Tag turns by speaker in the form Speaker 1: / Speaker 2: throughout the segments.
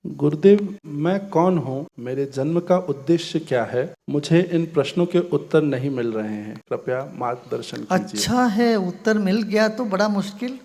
Speaker 1: गुरुदेव, मैं कौन हूँ, मेरे जन्म का उद्देश्य क्या है? मुझे इन प्रश्नों के उत्तर नहीं मिल रहे हैं, कृपया मार्गदर्शन कीजिए।
Speaker 2: अच्छा है, उत्तर मिल गया तो बड़ा मुश्किल।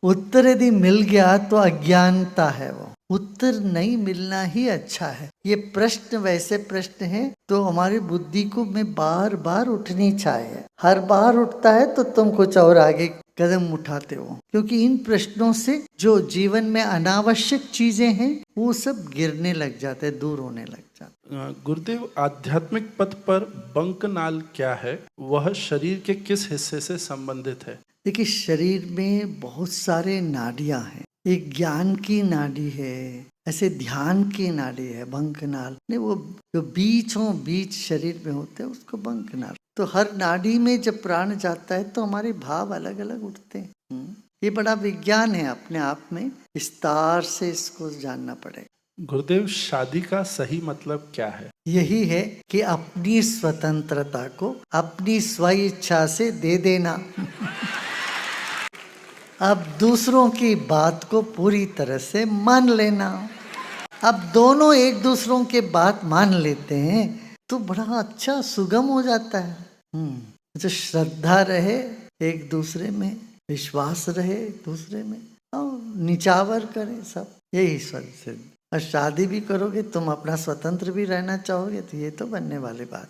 Speaker 2: उत्तर यदि मिल गया तो अज्ञानता है वो। उत्तर नहीं मिलना ही अच्छा है। ये प्रश्न वैसे प्रश्न हैं तो हमारी बुद्धि को में बार बार उठनी चाहिए। हर बार उठता है तो तुम कुछ और आगे कदम उठाते हो, क्योंकि इन प्रश्नों से जो जीवन में अनावश्यक चीजें हैं वो सब गिरने लग जाते, दूर होने लग जाते।
Speaker 1: गुरुदेव, आध्यात्मिक पथ पर बंकनाल क्या है? वह शरीर के किस हिस्से से संबंधित है?
Speaker 2: देखिए, शरीर में बहुत सारे नाड़ियां हैं। एक ज्ञान की नाड़ी है, ऐसे ध्यान की नाड़ी है बंकनाल ने। वो जो बीचों बीच शरीर में होते हैं उसको बंकनाल। तो हर नाड़ी में जब प्राण जाता है तो हमारे भाव अलग अलग उठते हैं। ये बड़ा विज्ञान है अपने आप में, विस्तार से इसको जानना पड़ेगा।
Speaker 1: गुरुदेव, शादी का सही मतलब क्या है?
Speaker 2: यही है कि अपनी स्वतंत्रता को अपनी स्व इच्छा से दे देना। अब दूसरों की बात को पूरी तरह से मान लेना। अब दोनों एक दूसरों के बात मान लेते हैं तो बड़ा अच्छा सुगम हो जाता है। जो श्रद्धा रहे एक दूसरे में, विश्वास रहे एक दूसरे में, और निचावर करें सब, यही स्वतंत्र। और शादी भी करोगे, तुम अपना स्वतंत्र भी रहना चाहोगे, तो ये तो बनने वाली बात।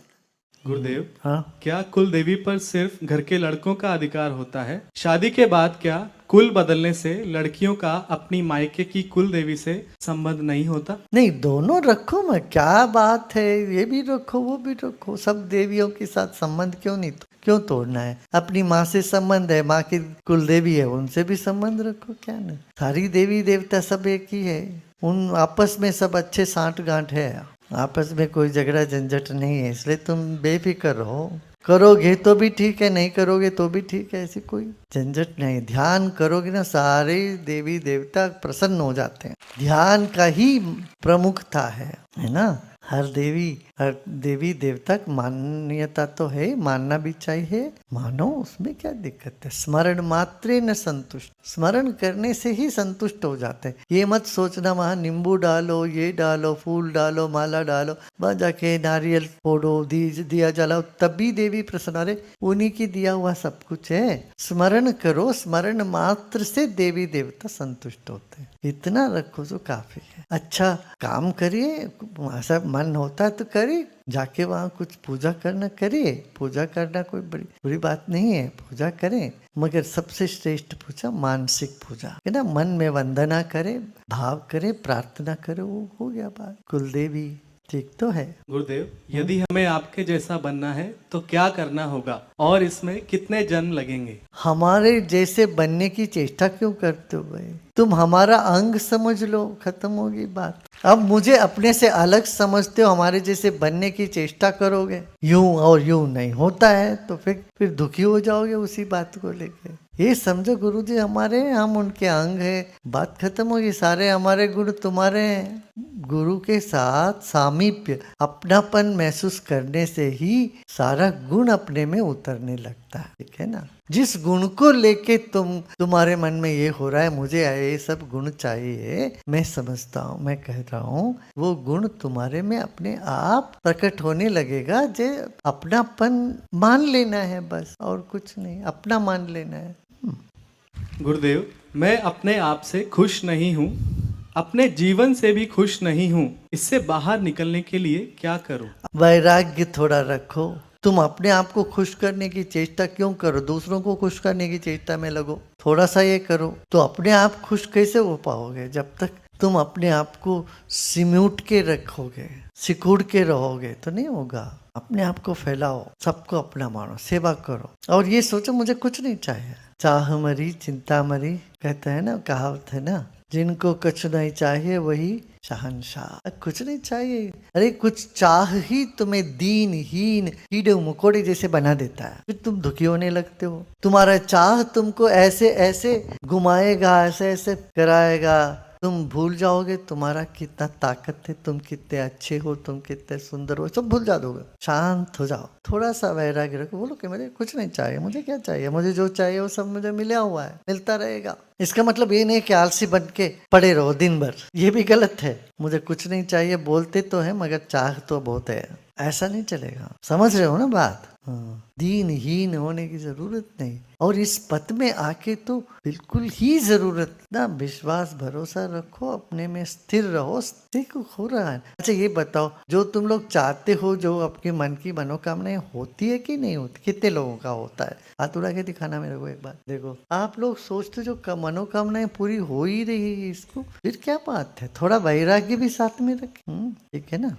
Speaker 3: गुरुदेव,
Speaker 2: हाँ,
Speaker 3: क्या कुल देवी पर सिर्फ घर के लड़कों का अधिकार होता है? शादी के बाद क्या कुल बदलने से लड़कियों का अपनी मायके की कुल देवी से संबंध नहीं होता?
Speaker 2: नहीं, दोनों रखो, मैं क्या बात है, ये भी रखो वो भी रखो। सब देवियों के साथ संबंध क्यों नहीं, क्यों तोड़ना है? अपनी माँ से संबंध है, माँ की कुल देवी है, उनसे भी संबंध रखो, क्या नहीं। सारी देवी देवता सब एक ही है, उन आपस में सब अच्छे साठ गांठ है, आपस में कोई झगड़ा झंझट नहीं है। इसलिए तुम बेफिक्र रहो, करोगे तो भी ठीक है, नहीं करोगे तो भी ठीक है, ऐसी कोई झंझट नहीं। ध्यान करोगे ना, सारे देवी देवता प्रसन्न हो जाते हैं। ध्यान का ही प्रमुखता है ना। हर देवी देवता मान्यता तो है, मानना भी चाहिए, मानो, उसमें क्या दिक्कत है। स्मरण मात्रे न संतुष्ट, स्मरण करने से ही संतुष्ट हो जाते हैं। ये मत सोचना वहां नींबू डालो, ये डालो, फूल डालो, माला डालो, वहां जाके नारियल फोड़ो, दिया जलाओ, तभी देवी प्रसन्न। अरे उन्हीं की दिया हुआ सब कुछ है। स्मरण करो, स्मरण मात्र से देवी देवता संतुष्ट होते हैं। इतना रखो तो काफी है। अच्छा काम करिए, ऐसा मन होता है तो करिए, जाके वहाँ कुछ पूजा करना करिए। पूजा करना कोई बड़ी बुरी बात नहीं है, पूजा करें, मगर सबसे श्रेष्ठ पूजा मानसिक पूजा है ना। मन में वंदना करे, भाव करे, प्रार्थना करे, वो हो गया बात। कुलदेवी ठीक तो है।
Speaker 3: गुरुदेव, यदि हमें आपके जैसा बनना है तो क्या करना होगा और इसमें कितने जन्म लगेंगे?
Speaker 2: हमारे जैसे बनने की चेष्टा क्यों करते हो भाई? तुम हमारा अंग समझ लो, खत्म होगी बात। अब मुझे अपने से अलग समझते हो, हमारे जैसे बनने की चेष्टा करोगे, यूं और यूं नहीं होता है तो फिर दुखी हो जाओगे उसी बात को लेके। ये समझो गुरुजी हमारे, हम उनके अंग है, बात खत्म होगी। सारे हमारे गुण तुम्हारे हैं। गुरु के साथ सामीप्य, अपनापन महसूस करने से ही सारा गुण अपने में उतरने लगता है, ठीक है ना। जिस गुण को लेके तुम्हारे मन में ये हो रहा है, मुझे ये सब गुण चाहिए, मैं समझता हूँ, मैं कह रहा हूँ, वो गुण तुम्हारे में अपने आप प्रकट होने लगेगा। जे अपनापन मान लेना है बस, और कुछ नहीं, अपना मान लेना है।
Speaker 3: गुरुदेव, मैं अपने आप से खुश नहीं हूँ, अपने जीवन से भी खुश नहीं हूँ, इससे बाहर निकलने के लिए क्या करूँ?
Speaker 2: वैराग्य थोड़ा रखो। तुम अपने आप को खुश करने की चेष्टा क्यों करो? दूसरों को खुश करने की चेष्टा में लगो। थोड़ा सा ये करो तो अपने आप खुश कैसे हो पाओगे? जब तक तुम अपने आप को सिम्यूट के रखोगे, सिकुड़ के रहोगे तो नहीं होगा। अपने आप को फैलाओ, सबको अपना मानो, सेवा करो, और ये सोचो मुझे कुछ नहीं चाहिए। चाह मरी चिंता मरी, कहते हैं ना, कहावत है ना, जिनको कुछ नहीं चाहिए वही शहंशाह। कुछ नहीं चाहिए, अरे कुछ चाह ही तुम्हें दीनहीन कीड़े मकोड़े जैसे बना देता है, फिर तुम दुखी होने लगते हो। तुम्हारा चाह तुमको ऐसे ऐसे घुमाएगा, ऐसे ऐसे कराएगा, तुम भूल जाओगे तुम्हारा कितना ताकत है, तुम कितने अच्छे हो, तुम कितने सुंदर हो, सब भूल जा दोगे। शांत हो जाओ, थोड़ा सा वैराग्य रखो, बोलो कि मुझे कुछ नहीं चाहिए, मुझे क्या चाहिए, मुझे जो चाहिए वो सब मुझे मिला हुआ है, मिलता रहेगा। इसका मतलब ये नहीं कि आलसी बन के पड़े रहो दिन भर, ये भी गलत है। मुझे कुछ नहीं चाहिए बोलते तो है मगर चाह तो बहुत है, ऐसा नहीं चलेगा। समझ रहे हो ना बात? दीनहीन होने की जरूरत नहीं, और इस पद में आके तो बिल्कुल ही जरूरत ना। विश्वास भरोसा रखो, अपने में स्थिर रहो, देखो हो रहा है। अच्छा ये बताओ, जो तुम लोग चाहते हो, जो आपके मन की मनोकामनाएं होती है कि नहीं होती? कितने लोगों का होता है? हाथ उड़ा के दिखाना मेरे को एक बार। देखो आप लोग सोचते जो मनोकामनाएं पूरी हो ही रही है, इसको फिर क्या बात है? थोड़ा वैराग्य भी साथ में रखें, ठीक है ना।